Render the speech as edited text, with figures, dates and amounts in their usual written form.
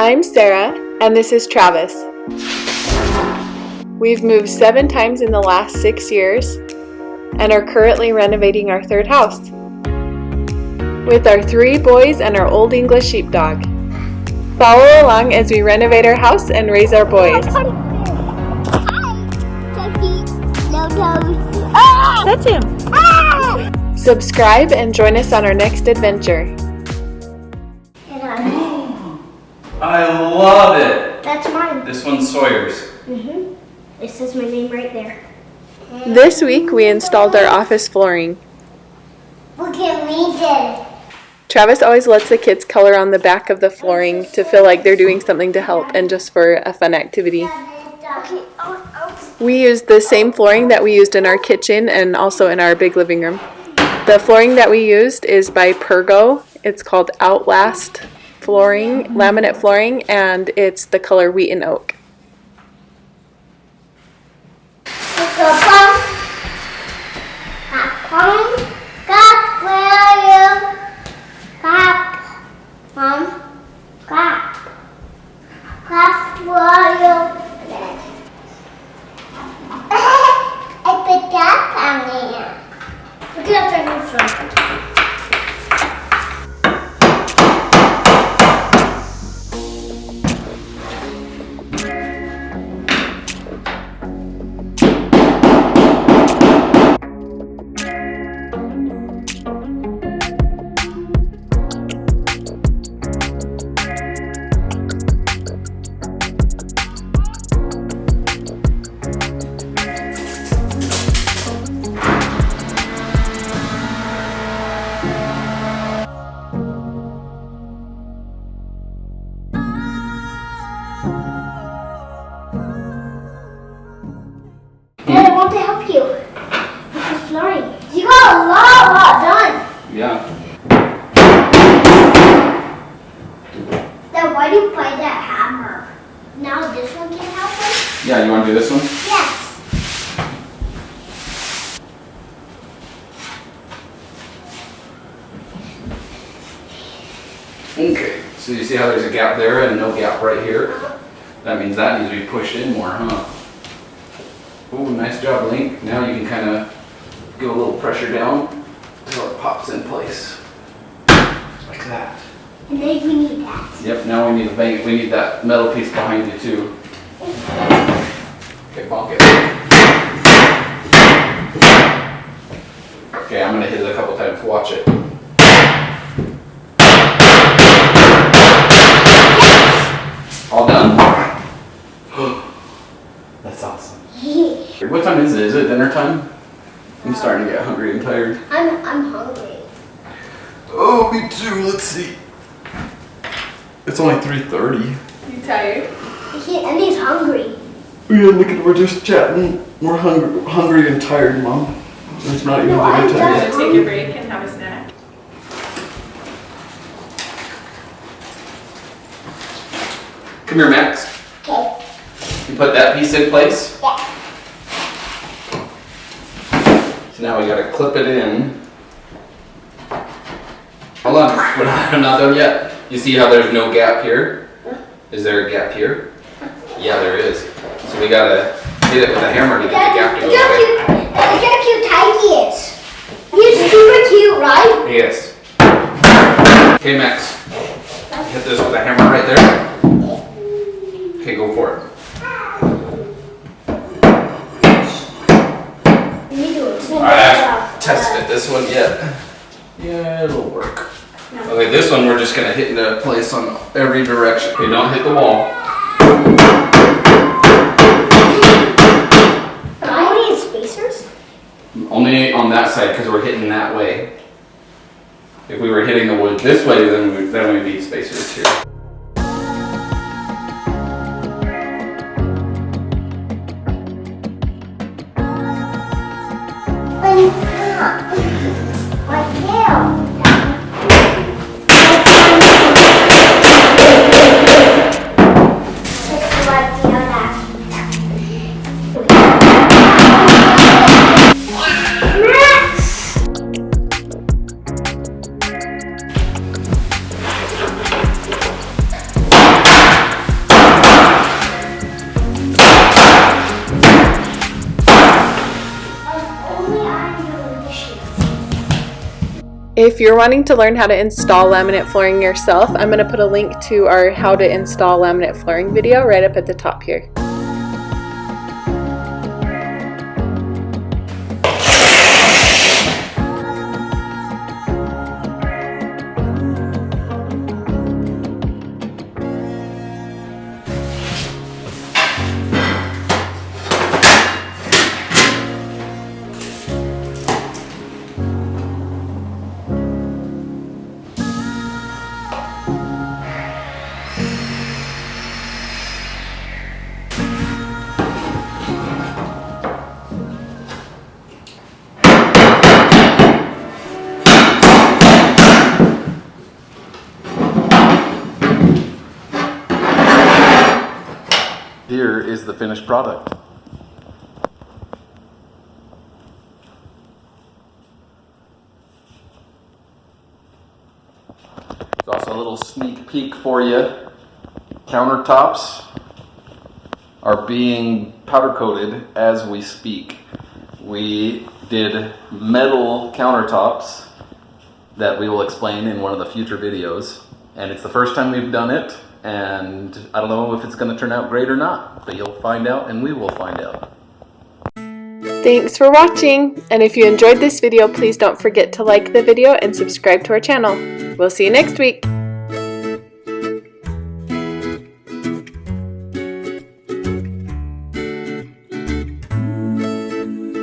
I'm Sarah, and this is Travis. We've moved 7 times in the last 6 years and are currently renovating our 3rd house with our 3 boys and our Old English sheepdog. Follow along as we renovate our house and raise our boys. That's him. Subscribe and join us on our next adventure. I love it. That's mine. This one's Sawyer's. It says my name right there. This week we installed our office flooring. Look at me, did. Travis always lets the kids color on the back of the flooring to feel like they're doing something to help and just for a fun activity. We used the same flooring that we used in our kitchen and also in our big living room. The flooring that we used is by Pergo. It's called Outlast flooring, laminate flooring, and it's the color wheat and oak. Dad, I want to help you with this flooring. You got a lot done. Yeah. Then why do you buy that hammer? Now this one can help us? Yeah, you want to do this one? Yes. Okay. So you see how there's a gap there and no gap right here? That means that needs to be pushed in more, huh? Ooh, nice job, Link. Now you can kind of give a little pressure down until it pops in place. Like that. And then we need that. Yep, now we need that metal piece behind you too. Okay, bonk it. Okay, I'm gonna hit it a couple times. Watch it. All done? That's awesome. What time is it? Is it dinner time? I'm starting to get hungry and tired. I'm hungry. Oh, me too. Let's see. It's only 3:30. You tired? And he's hungry. Yeah, look at, we're just chatting. We're hungry and tired, Mom. It's not even I'm dinner time yet. Take a break and have a snack. Come here, Max. Okay. You put that piece in place. Yeah. So now we gotta clip it in. Hold on, I'm not done yet. You see how there's no gap here? Is there a gap here? Yeah, there is. So we gotta hit it with a hammer to get the gap to go away. Look how cute Tidy is. He's super cute, right? Yes. Okay, Max. Hit this with a hammer right there. Okay, go for it. Alright, I haven't tested this one yet. Yeah, it'll work. Okay, this one we're just gonna hit into place on every direction. Okay, don't hit the wall. Only in spacers? Only on that side because we're hitting that way. If we were hitting the wood this way, then we'd need spacers here. If you're wanting to learn how to install laminate flooring yourself, I'm going to put a link to our how to install laminate flooring video right up at the top here. Here is the finished product. There's also a little sneak peek for you. Countertops are being powder coated as we speak. We did metal countertops that we will explain in one of the future videos. And it's the first time we've done it. And I don't know if it's going to turn out great or not, but you'll find out and we will find out. Thanks for watching, and if you enjoyed this video, please don't forget to like the video and subscribe to our channel. We'll see you next week.